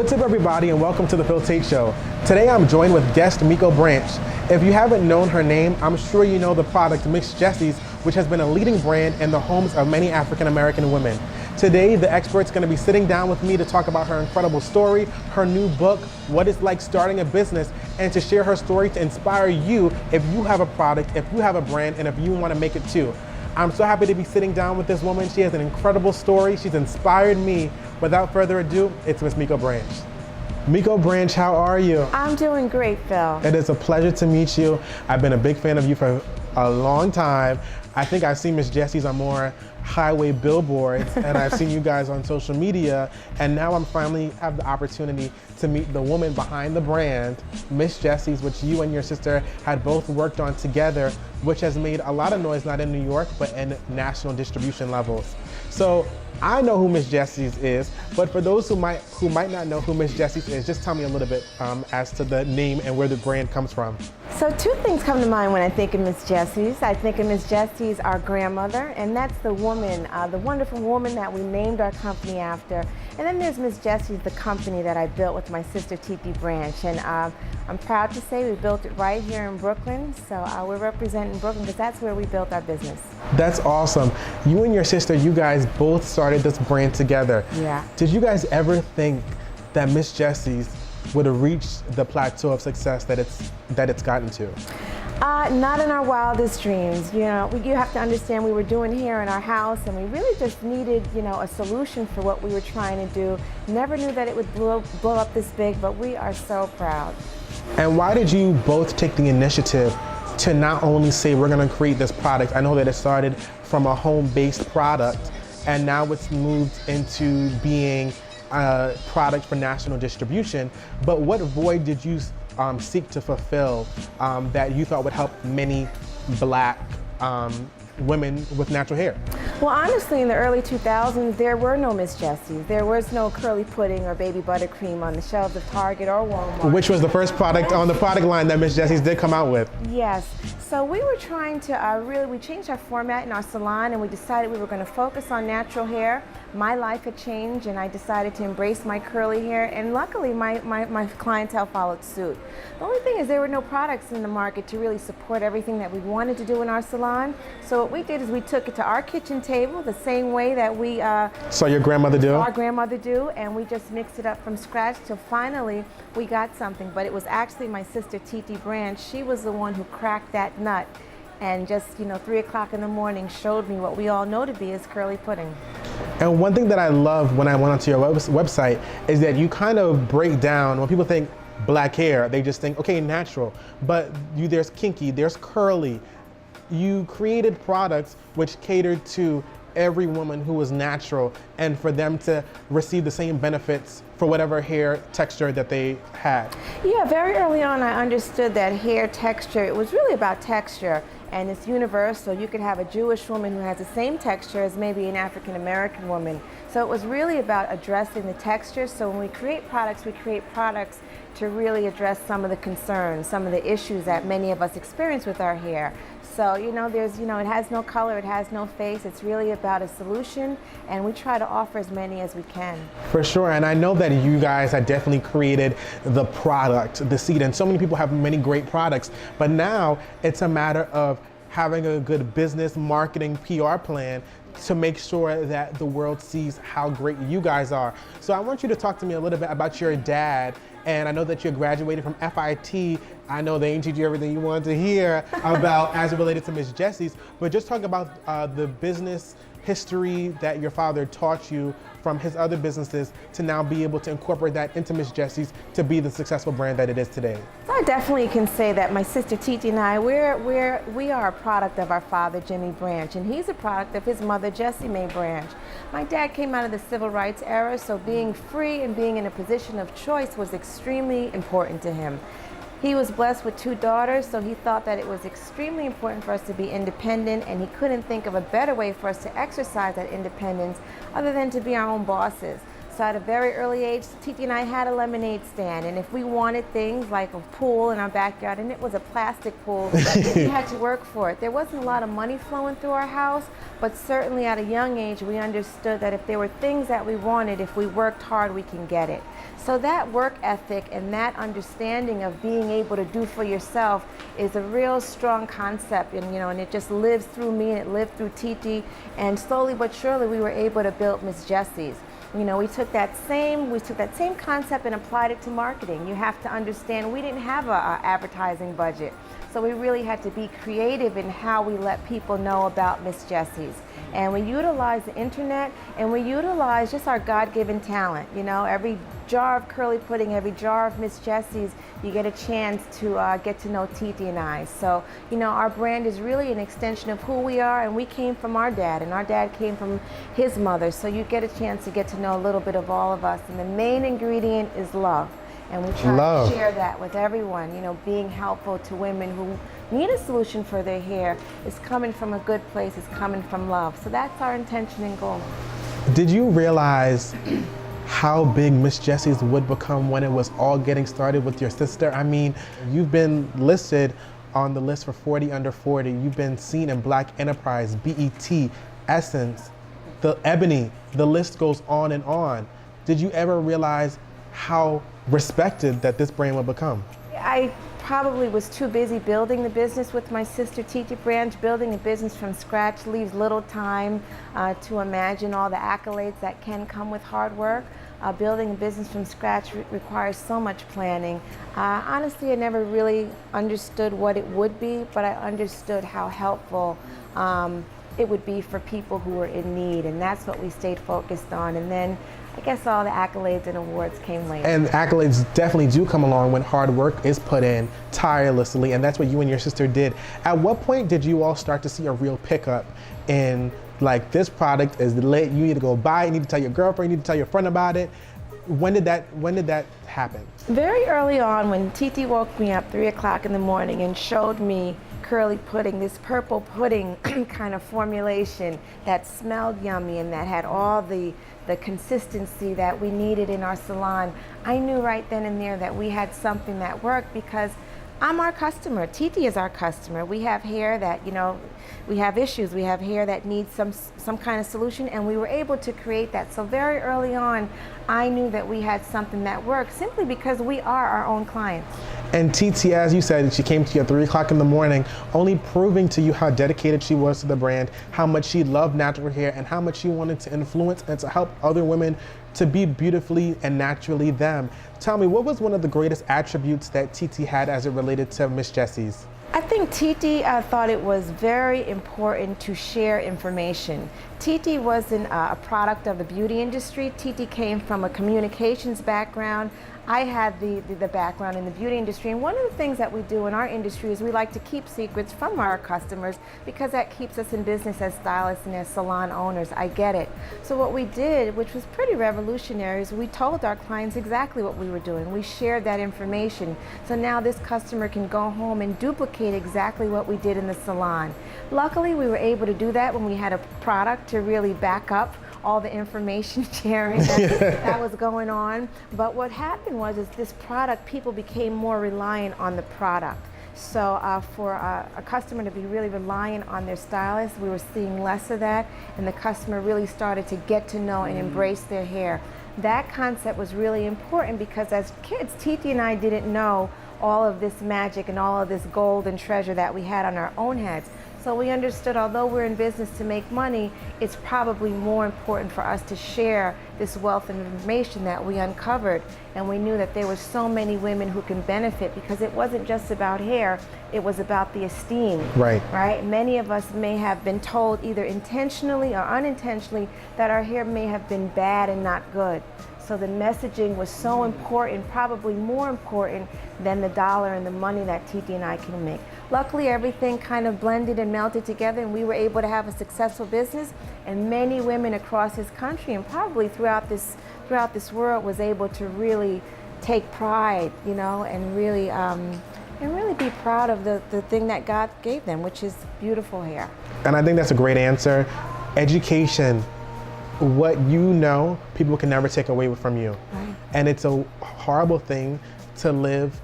What's up, everybody, and welcome to the Phil Taitt Show. Today I'm joined with guest Miko Branch. If you haven't known her name, I'm sure you know the product Miss Jessies, which has been a leading brand in the homes of many African American women. Today, the expert's going to be sitting down with me to talk about her incredible story, her new book, what it's like starting a business, and to share her story to inspire you if you have a product, if you have a brand, and if you want to make it too. I'm so happy to be sitting down with this woman. She has an incredible story. She's inspired me. Without further ado, it's Miss Miko Branch. Miko Branch, how are you? I'm doing great, Phil. It is a pleasure to meet you. I've been a big fan of you for a long time. I think I've seen Miss Jessies on more highway billboards, and I've seen you guys on social media, and now I'm finally have the opportunity to meet the woman behind the brand, Miss Jessies, which you and your sister had both worked on together, which has made a lot of noise, not in New York, but in national distribution levels. So I know who Miss Jessies is, but for those who might not know who Miss Jessies is, just tell me a little bit as to the name and where the brand comes from. So two things come to mind when I think of Miss Jessies. I think of Miss Jessies, our grandmother, and that's the woman, the wonderful woman that we named our company after. And then there's Miss Jessies, the company that I built with my sister Titi Branch. And I'm proud to say we built it right here in Brooklyn. So we're representing Brooklyn because that's where we built our business. That's awesome. You and your sister, you guys both started this brand together. Yeah. Did you guys ever think that Miss Jessies would have reached the plateau of success that it's gotten to? Not in our wildest dreams. You know, you have to understand we were doing here in our house, and we really just needed, a solution for what we were trying to do. Never knew that it would blow up this big, but we are so proud. And why did you both take the initiative to not only say we're going to create this product? I know that it started from a home-based product, and now it's moved into being a product for national distribution. But what void did you seek to fulfill that you thought would help many Black women with natural hair? Well, honestly, in the early 2000s, there were no Miss Jessies. There was no curly pudding or baby buttercream on the shelves of Target or Walmart. Which was the first product on the product line that Miss Jessies did come out with. Yes. So we were trying to we changed our format in our salon, and we decided we were going to focus on natural hair. My life had changed, and I decided to embrace my curly hair, and luckily my clientele followed suit. The only thing is there were no products in the market to really support everything that we wanted to do in our salon. So what we did is we took it to our kitchen table the same way that we saw your grandmother do? Our grandmother do, and we just mixed it up from scratch till finally we got something. But it was actually my sister Titi Branch. She was the one who cracked that nut and just 3 o'clock in the morning showed me what we all know to be is curly pudding. And one thing that I love when I went onto your website is that you kind of break down, when people think Black hair, they just think, okay, natural. But there's kinky, there's curly. You created products which catered to every woman who was natural and for them to receive the same benefits for whatever hair texture that they had. Yeah, very early on I understood that hair texture, it was really about texture, and it's universal. You could have a Jewish woman who has the same texture as maybe an African American woman. So it was really about addressing the texture. So when we create products to really address some of the concerns, some of the issues that many of us experience with our hair. So, there's, it has no color, it has no face. It's really about a solution, and we try to offer as many as we can. For sure, and I know that you guys had definitely created the product, the seed, and so many people have many great products, but now it's a matter of having a good business, marketing, PR plan to make sure that the world sees how great you guys are. So I want you to talk to me a little bit about your dad. And I know that you graduated from FIT. I know they didn't teach you everything you wanted to hear about as it related to Miss Jessies, but just talk about the business history that your father taught you from his other businesses to now be able to incorporate that into Miss Jessies to be the successful brand that it is today. So I definitely can say that my sister Titi and I, we are a product of our father, Jimmy Branch, and he's a product of his mother, Jessie Mae Branch. My dad came out of the civil rights era, so being free and being in a position of choice was extremely important to him. He was blessed with 2 daughters, so he thought that it was extremely important for us to be independent, and he couldn't think of a better way for us to exercise that independence other than to be our own bosses. So at a very early age, Titi and I had a lemonade stand, and if we wanted things like a pool in our backyard, and it was a plastic pool, we had to work for it. There wasn't a lot of money flowing through our house, but certainly at a young age, we understood that if there were things that we wanted, if we worked hard, we can get it. So that work ethic and that understanding of being able to do for yourself is a real strong concept, and and it just lives through me and it lived through Titi, and slowly but surely we were able to build Miss Jessies. We took that same concept and applied it to marketing. You have to understand we didn't have a advertising budget. So we really had to be creative in how we let people know about Miss Jessies. And we utilize the internet, and we utilize just our God-given talent. Every jar of curly pudding, every jar of Miss Jessies, you get a chance to get to know Titi and I. So, our brand is really an extension of who we are, and we came from our dad, and our dad came from his mother. So you get a chance to get to know a little bit of all of us. And the main ingredient is love. And we try to share that with everyone, being helpful to women who need a solution for their hair. Is coming from a good place, is coming from love. So that's our intention and goal. Did you realize how big Miss Jessies would become when it was all getting started with your sister? I mean, you've been listed on the list for 40 under 40. You've been seen in Black Enterprise, BET, Essence, the Ebony, the list goes on and on. Did you ever realize how respected that this brand would become? I probably was too busy building the business with my sister Titi Branch. Building a business from scratch leaves little time to imagine all the accolades that can come with hard work. Building a business from scratch requires so much planning. Honestly, I never really understood what it would be, but I understood how helpful it would be for people who were in need, and that's what we stayed focused on. And then I guess all the accolades and awards came later. And accolades definitely do come along when hard work is put in tirelessly, and that's what you and your sister did. At what point did you all start to see a real pickup in, like, this product is lit, you need to go buy it, you need to tell your girlfriend, you need to tell your friend about it? When did that happen? Very early on, when Titi woke me up 3 o'clock in the morning and showed me curly pudding, this purple pudding kind of formulation that smelled yummy and that had all the consistency that we needed in our salon, I knew right then and there that we had something that worked, because I'm our customer. Titi is our customer. We have hair that, we have issues. We have hair that needs some kind of solution, and we were able to create that. So very early on, I knew that we had something that worked, simply because we are our own clients. And Titi, as you said, she came to you at 3 o'clock in the morning, only proving to you how dedicated she was to the brand, how much she loved natural hair, and how much she wanted to influence and to help other women to be beautifully and naturally them. Tell me, what was one of the greatest attributes that Titi had as it related to Miss Jessies? I think Titi thought it was very important to share information. Titi wasn't a product of the beauty industry. Titi came from a communications background. I had the background in the beauty industry, and one of the things that we do in our industry is we like to keep secrets from our customers, because that keeps us in business as stylists and as salon owners. I get it. So what we did, which was pretty revolutionary, is we told our clients exactly what we were doing. We shared that information. So now this customer can go home and duplicate exactly what we did in the salon. Luckily, we were able to do that when we had a product to really back up all the information sharing that was going on. But what happened was, this product, people became more reliant on the product. So for a customer to be really reliant on their stylist, we were seeing less of that, and the customer really started to get to know and embrace their hair. That concept was really important, because as kids, Titi and I didn't know all of this magic and all of this gold and treasure that we had on our own heads. So we understood, although we're in business to make money, it's probably more important for us to share this wealth of information that we uncovered. And we knew that there were so many women who can benefit, because it wasn't just about hair, it was about the esteem. Right? Many of us may have been told, either intentionally or unintentionally, that our hair may have been bad and not good. So the messaging was so important, probably more important than the dollar and the money that Titi and I can make. Luckily, everything kind of blended and melted together, and we were able to have a successful business, and many women across this country and probably throughout this world was able to really take pride, and really be proud of the thing that God gave them, which is beautiful hair. And I think that's a great answer. Education what you know, people can never take away from you. Right. And it's a horrible thing to live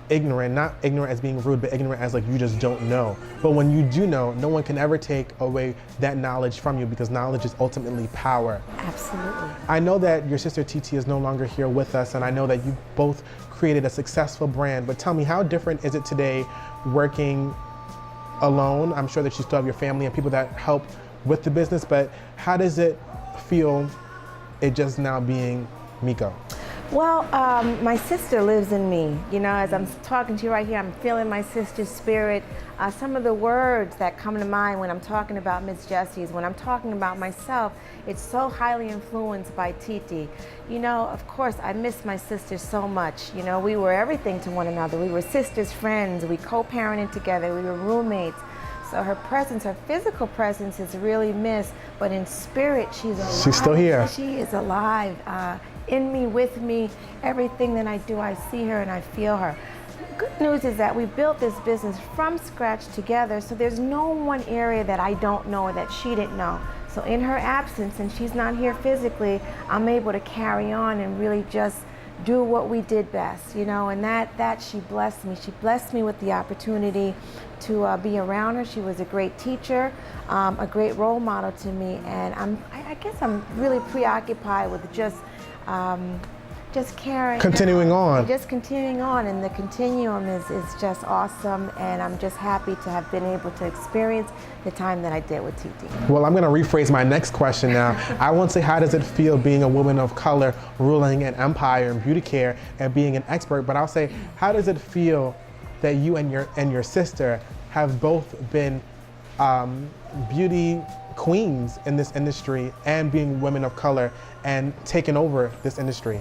ignorant, not ignorant as being rude, but ignorant as like you just don't know. But when you do know, no one can ever take away that knowledge from you, because knowledge is ultimately power. Absolutely. I know that your sister Titi is no longer here with us, and I know that you both created a successful brand, but tell me, how different is it today working alone? I'm sure that you still have your family and people that help with the business, but how does it feel, it just now being Miko? Well, my sister lives in me. You know, as I'm talking to you right here, I'm feeling my sister's spirit. Some of the words that come to mind when I'm talking about Miss Jessies, when I'm talking about myself, it's so highly influenced by Titi. You know, of course, I miss my sister so much. You know, we were everything to one another. We were sisters, friends. We co-parented together. We were roommates. So her presence, her physical presence is really missed, but in spirit, she's alive. She's still here. She is alive. In me, with me, everything that I do, I see her and I feel her. Good news is that we built this business from scratch together, so there's no one area that I don't know or that she didn't know. So in her absence, and she's not here physically, I'm able to carry on and really just do what we did best, you know, and that she blessed me. She blessed me with the opportunity to be around her. She was a great teacher, a great role model to me, and I guess I'm really preoccupied with just carrying Continuing on. Just continuing on, and the continuum is just awesome, and I'm just happy to have been able to experience the time that I did with Titi. Well, I'm going to rephrase my next question now. I won't say how does it feel being a woman of color ruling an empire in beauty care and being an expert, but I'll say, how does it feel that you and your sister have both been beauty queens in this industry and being women of color and taking over this industry?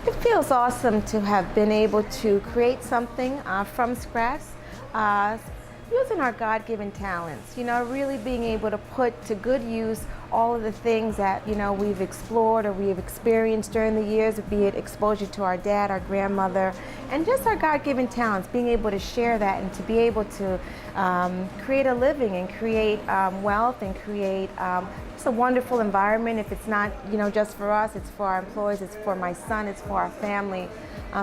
It feels awesome to have been able to create something from scratch, using our God-given talents, you know, really being able to put to good use all of the things that, you know, we've explored or we've experienced during the years, be it exposure to our dad, our grandmother, and just our God-given talents, being able to share that and to be able to create a living and create wealth and create just a wonderful environment. If it's not, you know, just for us, it's for our employees, it's for my son, it's for our family.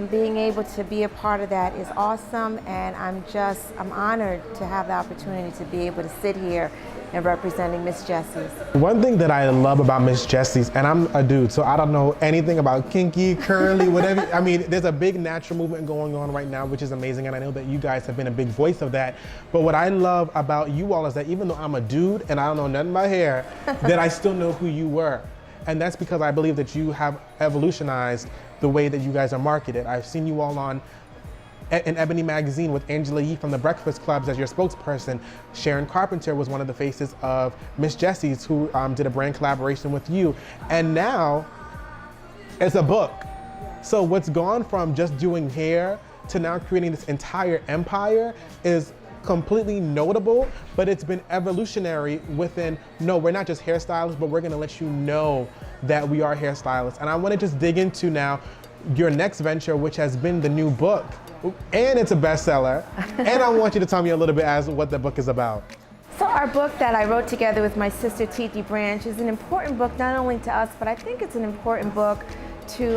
Being able to be a part of that is awesome, and I'm honored to have the opportunity to be able to sit here and representing Miss Jessies. One thing that I love about Miss Jessies, and I'm a dude, so I don't know anything about kinky, curly, whatever. I mean, there's a big natural movement going on right now, which is amazing, and I know that you guys have been a big voice of that. But what I love about you all is that even though I'm a dude and I don't know nothing about hair, that I still know who you were. And that's because I believe that you have evolutionized the way that you guys are marketed. I've seen you all in Ebony magazine with Angela Yee from the Breakfast Clubs as your spokesperson. Sharon Carpenter was one of the faces of Miss Jessies, who did a brand collaboration with you. And now it's a book. So what's gone from just doing hair to now creating this entire empire is completely notable, but it's been evolutionary within, no, we're not just hairstylists, but we're gonna let you know that we are hairstylists. And I wanna just dig into now your next venture, which has been the new book, and it's a bestseller. And I want you to tell me a little bit as what the book is about. So our book that I wrote together with my sister Titi Branch is an important book, not only to us, but I think it's an important book to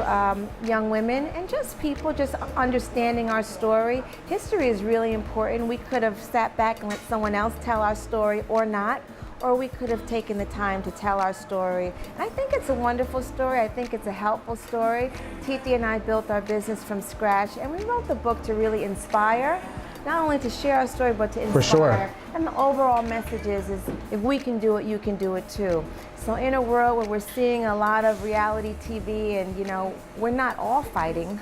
young women and just people just understanding our story. History is really important. We could have sat back and let someone else tell our story or not, or we could have taken the time to tell our story. And I think it's a wonderful story. I think it's a helpful story. Titi and I built our business from scratch, and we wrote the book to really inspire, not only to share our story, but to inspire. For sure. And the overall message is if we can do it, you can do it too. So in a world where we're seeing a lot of reality TV and, you know, we're not all fighting,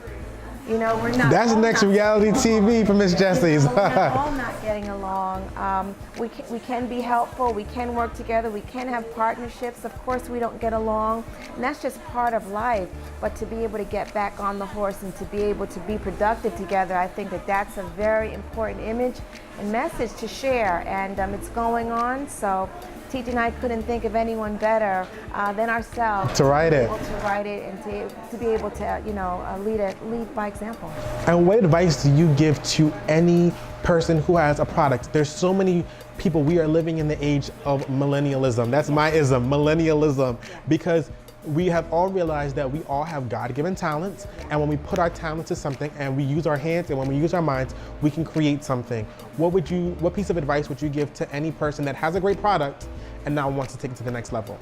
you know, we're not. That's next reality TV for Miss Jessies. We're not all not getting along. We can be helpful. We can work together. We can have partnerships. Of course, we don't get along, and that's just part of life. But to be able to get back on the horse and to be able to be productive together, I think that that's a very important image and message to share. And it's going on. So Titi and I couldn't think of anyone better than ourselves to write it. To write it and to be able to, you know, lead by example. And what advice do you give to any person who has a product. There's so many people, we are living in the age of millennialism. That's my ism, millennialism, because we have all realized that we all have God-given talents, and when we put our talents to something and we use our hands and when we use our minds, we can create something. What piece of advice would you give to any person that has a great product and now wants to take it to the next level?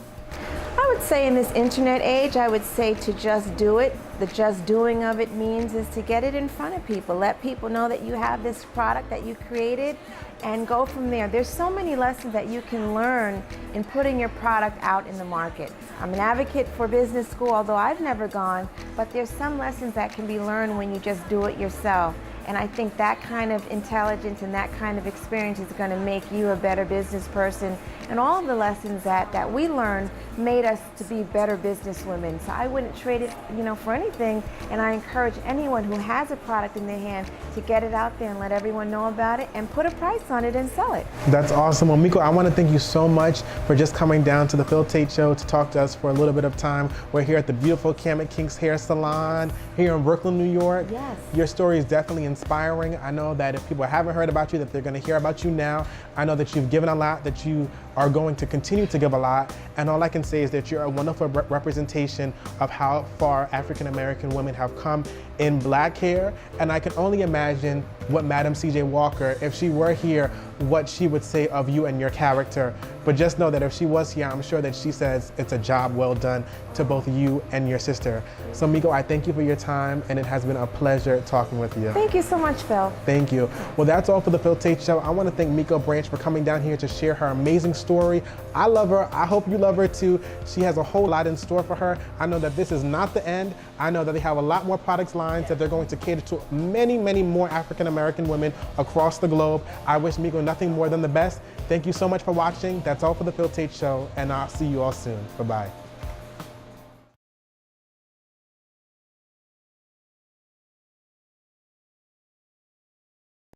I would say in this internet age, I would say to just do it. The just doing of it means is to get it in front of people. Let people know that you have this product that you created and go from there. There's so many lessons that you can learn in putting your product out in the market. I'm an advocate for business school, although I've never gone, but there's some lessons that can be learned when you just do it yourself. And I think that kind of intelligence and that kind of experience is going to make you a better business person. And all of the lessons that we learned made us to be better businesswomen. So I wouldn't trade it, for anything. And I encourage anyone who has a product in their hand to get it out there and let everyone know about it and put a price on it and sell it. That's awesome. Well, Miko, I want to thank you so much for just coming down to the Phil Taitt Show to talk to us for a little bit of time. We're here at the beautiful Khamit Kinks Hair Salon here in Brooklyn, New York. Yes. Your story is definitely inspiring. I know that if people haven't heard about you, that they're going to hear about you now. I know that you've given a lot, that you are going to continue to give a lot. And all I can say is that you're a wonderful representation of how far African American women have come in black hair. And I can only imagine what Madam C.J. Walker, if she were here, what she would say of you and your character. But just know that if she was here, I'm sure that she says it's a job well done to both you and your sister. So Miko, I thank you for your time, and it has been a pleasure talking with you. Thank you so much, Phil. Thank you. Well, that's all for the Phil Taitt Show. I want to thank Miko Branch for coming down here to share her amazing story. I love her. I hope you love her too. She has a whole lot in store for her. I know that this is not the end. I know that they have a lot more products lines that they're going to cater to many, many more African American women across the globe. I wish Miko nothing more than the best. Thank you so much for watching. That's all for the Phil Taitt Show, and I'll see you all soon. Bye-bye.